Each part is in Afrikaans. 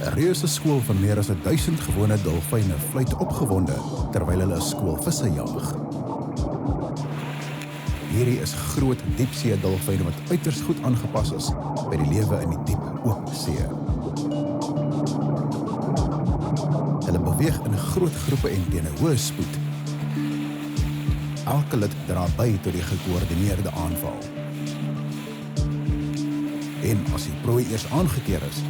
'n reuse skool van meer as 1000 gewone dolfyne fluit opgewonde terwyl hulle 'n skool visse jaag. Hierdie is groot diepsee dolfyne wat uiters goed aangepas is by die lewe in die diep oop see. Hulle beweeg in groot groepe en teen 'n hoë spoed. Elke lid dra by tot die gekoördineerde aanval. En as die prooi eers aangekeer is,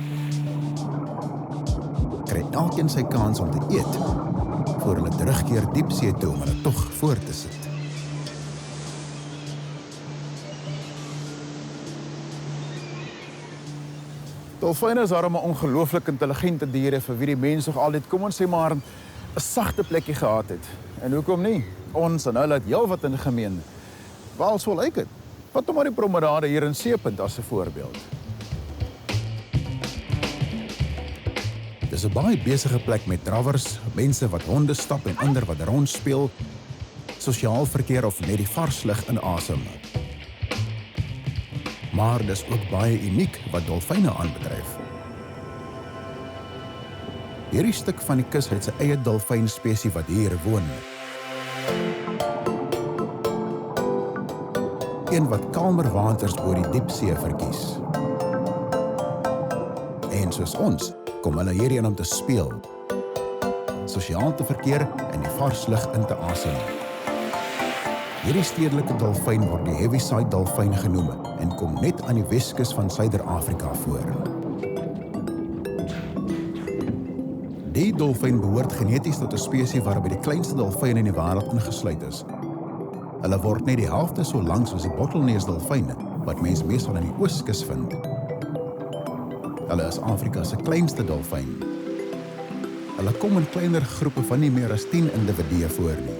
kry elkeen sy kans om te eet, voor hulle terugkeer diepsee toe om hulle tog voort te sit. Dolfyne is daarom 'n ongelooflik intelligente diere vir wie die mens nog altyd, kom ons sê maar, 'n sagte plekkie gehad het. En hoekom nie? Ons en hulle het heelwat in gemeen. Wel, so lyk dit. Wat om maar die promenade hier in Seepunt as 'n voorbeeld. Dis 'n baie besige plek met drawers, mense wat honde stap en ander wat rondspeel, sosiaal verkeer of net die vars lug inasem. Maar dis ook baie uniek wat dolfyne aanbetref. Hierdie stuk van die kus het sy eie dolfynspesie wat hier woon. Een wat kalmer waters bo die diepsee verkies. En soos ons, kom hulle hierheen om te speel, sosiaal te verkeer en die vars lug in te asem. Hierdie stedelike dolfyn word die Heaviside dolfyn genoem en kom net aan die Weskus van Suider-Afrika voor. Die dolfyn behoort geneties tot 'n spesie waarby die kleinste dolfyne in die wêreld ingesluit is. Hulle word net die helfte so lank soos die bottelneusdolfyne wat mens meestal in die Ooskus vind. Hulle is Afrika se kleinste dolfyn. Hulle kom in kleiner groepe van nie meer as 10 individue voor nie.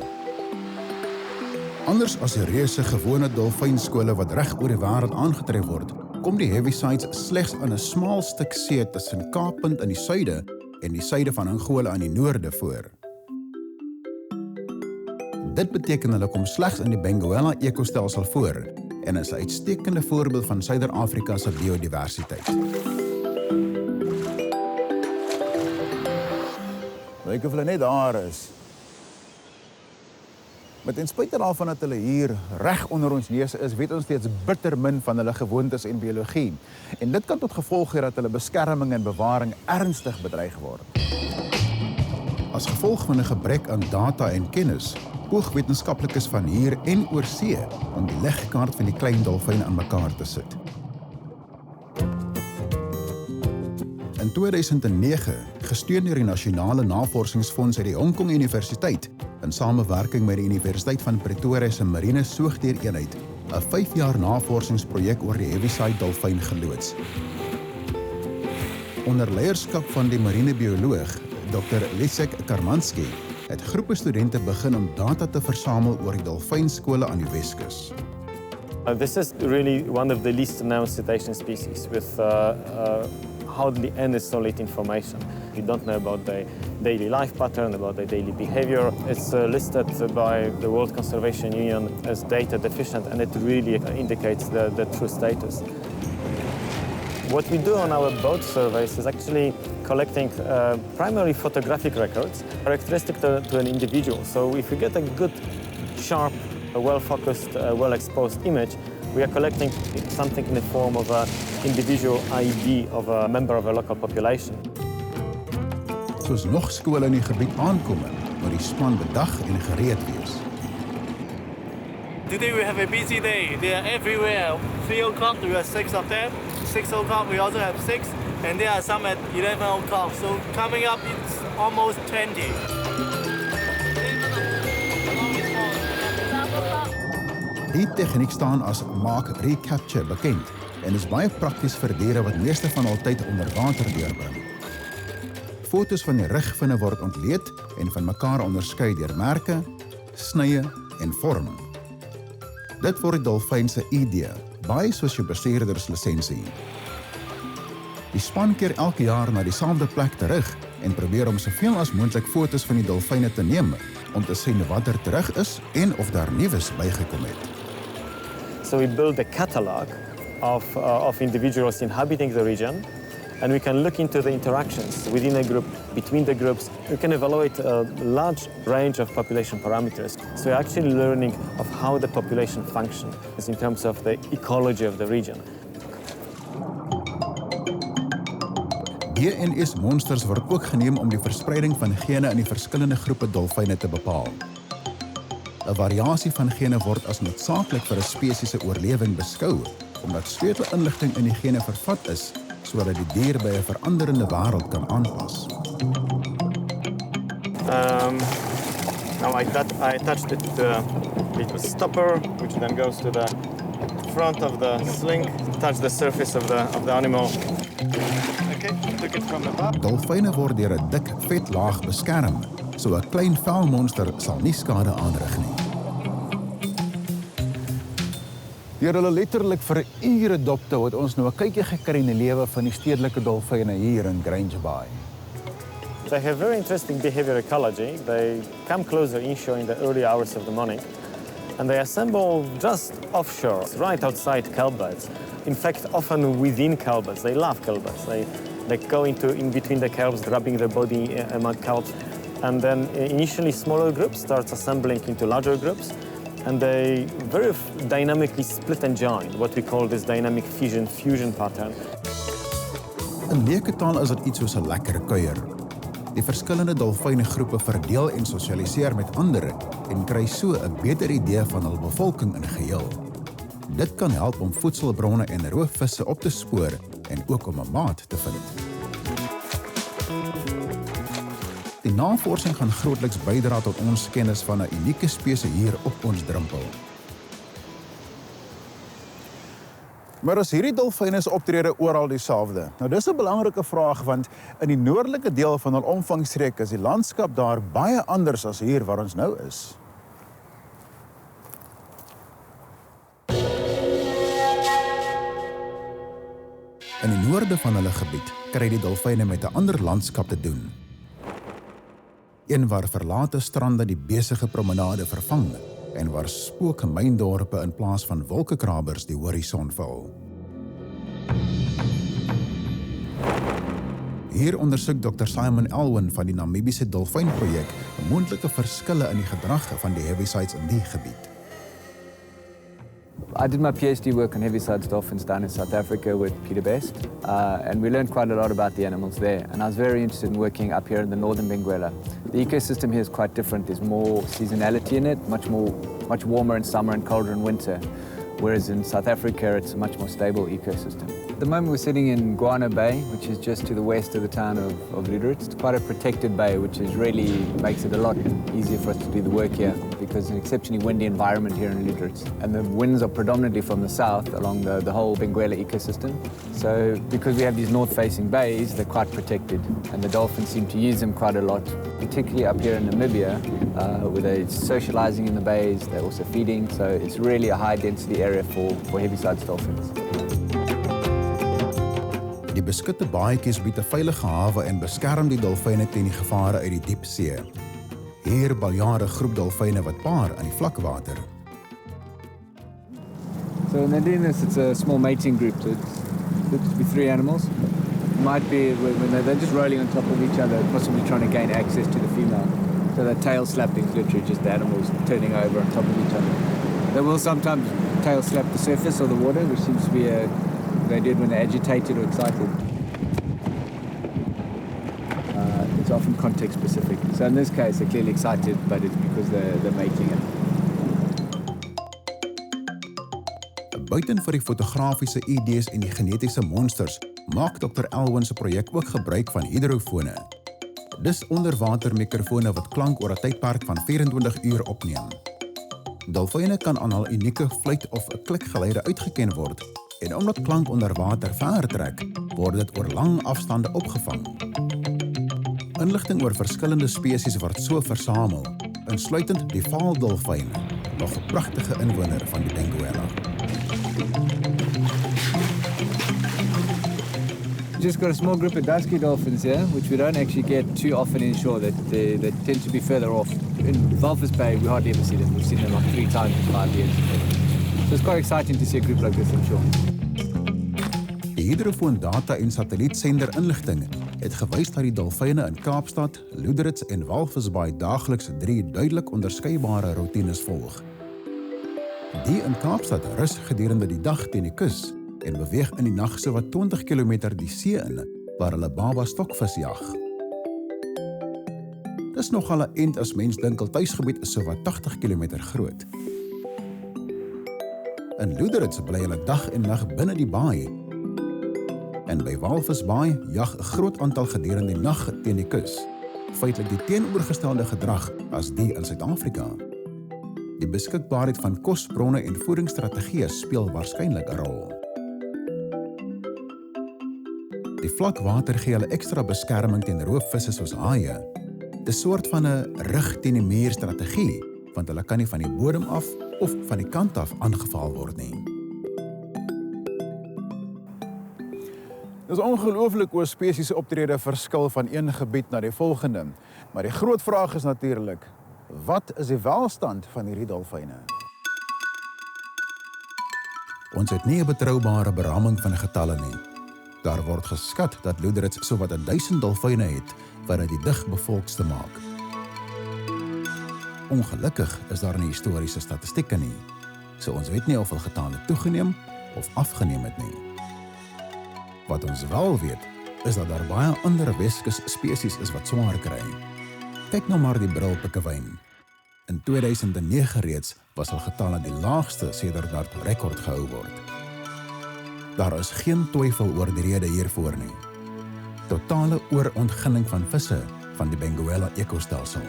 Anders as die reuse gewone dolfynskole wat reg oor die wêreld aangetref word, kom die Heavisides slegs aan 'n smal stuk see tussen Kaappunt in die suide en die suide van Angola in die noorde voor. Dit beteken hulle kom slegs in die Benguela ekostelsel voor en is 'n uitstekende voorbeeld van Suider-Afrika se biodiversiteit. Lyk of hulle net daar is. Maar ten spyte daarvan dat hulle hier reg onder ons neuse is, weet ons steeds bitter min van hulle gewoontes en biologie. En dit kan tot gevolg hê dat hulle beskerming en bewaring ernstig bedreig word. As gevolg van 'n gebrek aan data en kennis, poog wetenskaplikes van hier en oor see om die legkaart van die klein dolfyn aan mekaar te sit. In 2009, gesteun deur die Nasionale Navorsingsfonds uit die Hong Kong Universiteit, in samewerking met die Universiteit van Pretoria se Marine Soogdiereenheid, 'n 5-jaar navorsingsprojek oor die Heaviside dolfyn geloods. Onder leierskap van die marinebioloog, Dr. Leszek Karmanski, het groepe studente begin om data te versamel oor die dolfynskole aan die Weskus. This is really one of the least known cetacean species with hardly any solid information. We don't know about their daily life pattern, about their daily behavior. It's listed by the World Conservation Union as data deficient, and it really indicates the true status. What we do on our boat surveys is actually collecting primarily photographic records characteristic to an individual. So if we get a good, sharp, well-focused, well-exposed image, we are collecting something in the form of an individual ID of a member of a local population. Soos nog skole in die gebied aankom, moet die span bedag en gereed wees. Today we have a busy day. They are everywhere. 3 o'clock we have 6 of them. 6 o'clock we also have 6. And there are some at 11 o'clock. So coming up it's almost 20. Die tegniek staan as Mark Recapture bekend en is baie prakties vir diere wat meeste van hul tyd onder water deurbring. Fotos van die rugvinne word ontleed en van mekaar onderskei deur merke, snye en vorm. Dit word die dolfyn se ID, baie soos jou bestuurderslisensie. Die span keer elke jaar na dieselfde plek terug en probeer om soveel as moontlik fotos van die dolfyne te neem om te sien wat terug is en of daar nuus bygekom het. So we build a catalog of individuals inhabiting the region, And we can look into the interactions within a group, between the groups. We can evaluate a large range of population parameters. So we're actually learning of how the population functions in terms of the ecology of the region. DNS-monsters word ook geneem om die verspreiding van gene in die verskillende groepe dolfyne te bepaal. 'n Variasie van gene word as noodsaaklik vir 'n spesies se oorlewing beskou, omdat sleutelinligting in die gene vervat is, sodat die dier by 'n veranderende wêreld kan aanpas. Now I attached it to a little stopper, which then goes to the front of the sling, touch the surface of the animal. Okay, took it from the back. Dolfyne word deur 'n dik vetlaag beskerm, so 'n klein vuilmonster sal nie skade aanrig nie. Deur hulle letterlik vir ure dop te hou, het ons nou 'n kykie gekry in die lewe van die stedelike dolfyne hier in Grange Bay. They have very interesting behavior ecology. They come closer inshore in the early hours of the morning, and they assemble just offshore, right outside kelp beds. In fact, often within kelp beds. They love kelp beds. They go in between the kelps, rubbing their body among kelps, and then initially smaller groups start assembling into larger groups, and they very dynamically split and join, what we call this dynamic fusion pattern. In leeketaal is dit iets soos 'n lekker kuier. Die verskillende dolfynegroepe verdeel en sosialiseer met ander en kry so 'n beter idee van hul bevolking in geheel. Dit kan help om voedselbronne en roofvisse op te spoor en ook om 'n maat te vind. Die navorsing gaan grootliks bydra tot ons kennis van 'n unieke spesies hier op ons drempel. Maar as hierdie dolfyne se optrede oral dieselfde? Nou dis 'n belangrike vraag want in die noordelike deel van hul omvangstreek is die landskap daar baie anders as hier waar ons nou is. In die noorde van hulle gebied kry die dolfyne met 'n ander landskap te doen. Een waar verlate strande die besige promenade vervang en waar spookmyndorpe in plaas van wolkekrabers die horison vul. Hier ondersoek Dr. Simon Elwin van die Namibiese Dolfynprojek moontlike verskille in die gedrag van die heavisides in die gebied. I did my PhD work on heavisides dolphins down in South Africa with Peter Best, and we learned quite a lot about the animals there. And I was very interested in working up here in the northern Benguela. The ecosystem here is quite different. There's more seasonality in it, much warmer in summer and colder in winter. Whereas in South Africa, it's a much more stable ecosystem. At the moment, we're sitting in Guana Bay, which is just to the west of the town of Lüderitz. It's quite a protected bay, which really makes it a lot easier for us to do the work here because it's an exceptionally windy environment here in Lüderitz. And the winds are predominantly from the south along the whole Benguela ecosystem. So because we have these north-facing bays, they're quite protected. And the dolphins seem to use them quite a lot, particularly up here in Namibia, where they're socializing in the bays, they're also feeding. So it's really a high-density area for heavisides dolphins. Die beskutte baadjies bied 'n veilige hawe en beskerm die dolfyne teen die gevare uit die diep see. Hier baljaar 'n groep dolfyne wat paar in die vlakwater. So when they're doing this, it's a small mating group. So it's looks to be 3 animals. It might be when they're just rolling on top of each other, possibly trying to gain access to the female. So the tail slapping is literally just the animals turning over on top of each other. They will sometimes tail slap the surface or the water, which seems to be they did when they're agitated or excited. It's often context specific. So in this case, they're clearly excited, but it's because they're mating it. Buiten vir die fotografiese idees en die genetiese monsters, maak Dr. Elwin se projek ook gebruik van hydrofone. Dis onderwatermikrofone wat klank oor 'n tydperk van 24 uur opneem. Dolfyne kan aan hul unieke fluit of 'n klikgeluide uitgeken word, en omdat klank onder water ver trek, word dit oor lang afstande opgevang. Inligting oor verskillende spesies word so versamel, insluitend die vaaldolfyn, nog 'n pragtige inwoner van die Benguela. We just got a small group of dusky dolphins here, which we don't actually get too often inshore. They tend to be further off. In Walvis Bay, we hardly ever see them. We've seen them like 3 times in 5 years. So it's quite exciting to see a group like this inshore. Die Die hydrofoondata en satellietsender inligting het gewys dat die dolfyne in Kaapstad, Lüderitz en Walvisbaai daagliks 3 duidelik onderskeibare routines volg. Die in Kaapstad rus gedurende die dag teen die kus en beweeg in die nag sowat 20 km die see in, waar hulle baba stokvis jag. Dis nogal 'n end as mens dink hul tuisgebied is sowat 80 km groot. In Lüderitz bly hulle dag en nag binne die baai. En by Walvisbaai jag 'n groot aantal gedurende die nag teen die kus. Feitelik die teenoorgestelde gedrag as die in Suid-Afrika. Die beskikbaarheid van kosbronne en voedingsstrategieë speel waarskynlik 'n rol. Die vlakwater gee hulle ekstra beskerming teen roofvisse soos haie. Dis 'n soort van 'n rug teen die muur strategie, want hulle kan nie van die bodem af of van die kant af aangeval word nie. Dit is ongelooflik hoe spesies optrede verskil van een gebied na die volgende. Maar die groot vraag is natuurlik, wat is die welstand van hierdie dolfyne? Ons het nie 'n betroubare beramming van getalle nie. Daar word geskat dat Lüderitz sowat 1000 dolfyne het, wat dit die digbevolkste maak. Ongelukkig is daar nie historiese statistieke nie, so ons weet nie of hul getalle toegeneem of afgeneem het nie. Wat ons wel weet, is dat daar baie ander Weskus spesies is wat swaar kry. Kyk nou maar die brilpikkewyn. In 2009 reeds was hul getalle die laagste sedert daar rekord gehou word. Daar is geen twyfel oor die rede hiervoor nie. Totale oorontginning van visse van die Benguela ekostelsel.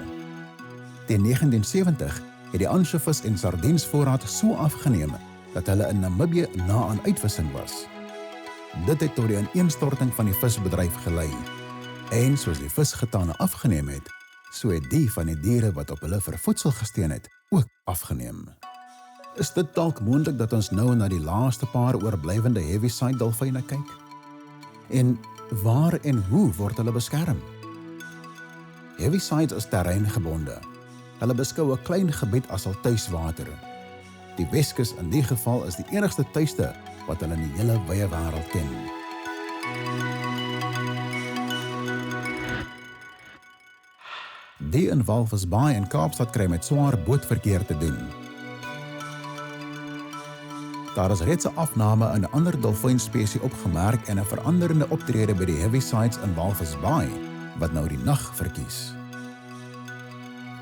Teen 1970 het die ansjovis en sardiensvoorraad so afgeneem dat hulle in Namibië na aan uitvissing was. Dit het tot die ineenstorting van die visbedryf gelei. En soos die visgetale afgeneem het, so het die van die diere wat op hulle vir voedsel gesteun het, ook afgeneem. Is dit dalk moontlik dat ons nou na die laaste paar oorblywende heaviside dolfyne kyk? En waar en hoe word hulle beskerm? Heavisides is terreingebonde. Hulle beskou 'n klein gebied as hul tuiswater. Die Weskus in die geval is die enigste tuiste wat hulle in die hele wye wêreld ken. Die in Walvisbaai en Kaapstad kry met swaar bootverkeer te doen. Daar is reeds 'n afname in 'n ander dolfynspesie opgemerk en 'n veranderende optrede by die heavisides in Walvisbaai, wat nou die nag verkies.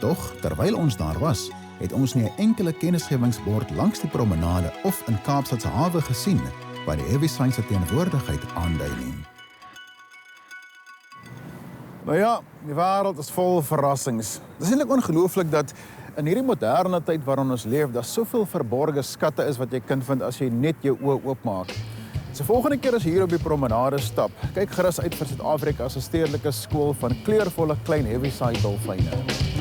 Tog, terwyl ons daar was, het ons nie 'n enkele kennisgewingsbord langs die promenade of in Kaapstad se hawe gesien wat die heavisides se teenwoordigheid aandui nie. Nou ja, die wêreld is vol verrassings. Dit is eintlik ongelooflik dat in hierdie moderne tyd waarin ons leef, daar soveel verborgde skatte is wat jy kan vind as jy net jou oë oopmaak. So volgende keer as jy hier op die promenade stap, kyk gerus uit vir Suid-Afrika se stedelike skool van kleurvolle klein heaviside dolfyne.